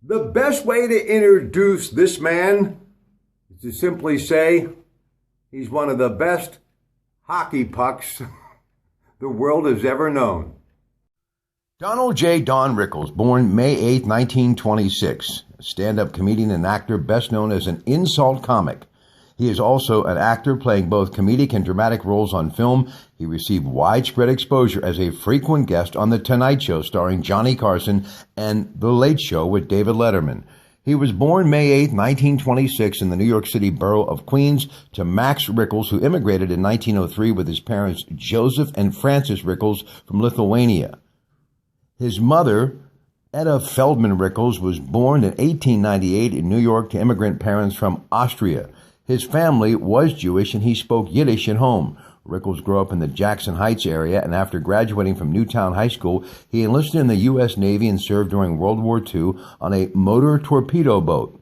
The best way to introduce this man is to simply say he's one of the best hockey pucks the world has ever known. Donald J. Don Rickles, born May 8, 1926, a stand-up comedian and actor best known as an insult comic. He is also an actor playing both comedic and dramatic roles on film. He received widespread exposure as a frequent guest on The Tonight Show starring Johnny Carson and The Late Show with David Letterman. He was born May 8, 1926 in the New York City borough of Queens to Max Rickles, who immigrated in 1903 with his parents Joseph and Francis Rickles from Lithuania. His mother, Etta Feldman Rickles, was born in 1898 in New York to immigrant parents from Austria. His family was Jewish and he spoke Yiddish at home. Rickles grew up in the Jackson Heights area, and after graduating from Newtown High School, he enlisted in the U.S. Navy and served during World War II on a motor torpedo boat.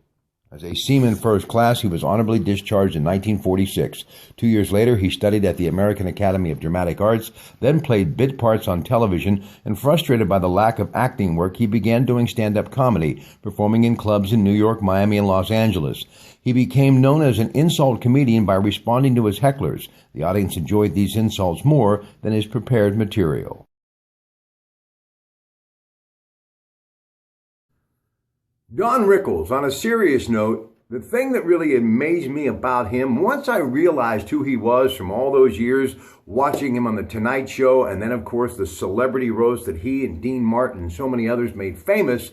As a seaman first class, he was honorably discharged in 1946. 2 years later, he studied at the American Academy of Dramatic Arts, then played bit parts on television, and frustrated by the lack of acting work, he began doing stand-up comedy, performing in clubs in New York, Miami, and Los Angeles. He became known as an insult comedian by responding to his hecklers. The audience enjoyed these insults more than his prepared material. Don Rickles, on a serious note, the thing that really amazed me about him, once I realized who he was from all those years watching him on The Tonight Show, and then, of course, the celebrity roast that he and Dean Martin and so many others made famous,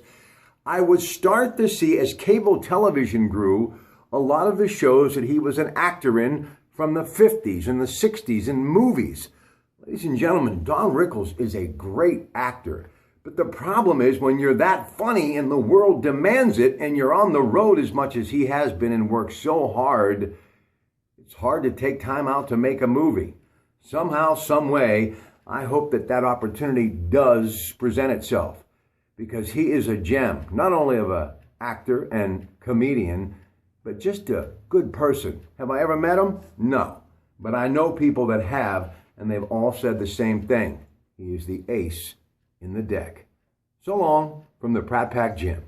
I would start to see, as cable television grew, a lot of the shows that he was an actor in from the 50s and the 60s in movies. Ladies and gentlemen, Don Rickles is a great actor. But the problem is when you're that funny and the world demands it and you're on the road as much as he has been and worked so hard, it's hard to take time out to make a movie. Somehow, some way, I hope that that opportunity does present itself, because he is a gem, not only of an actor and comedian, but just a good person. Have I ever met him? No. But I know people that have, and they've all said the same thing. He is the ace in the deck. So long from the Pratte Gym.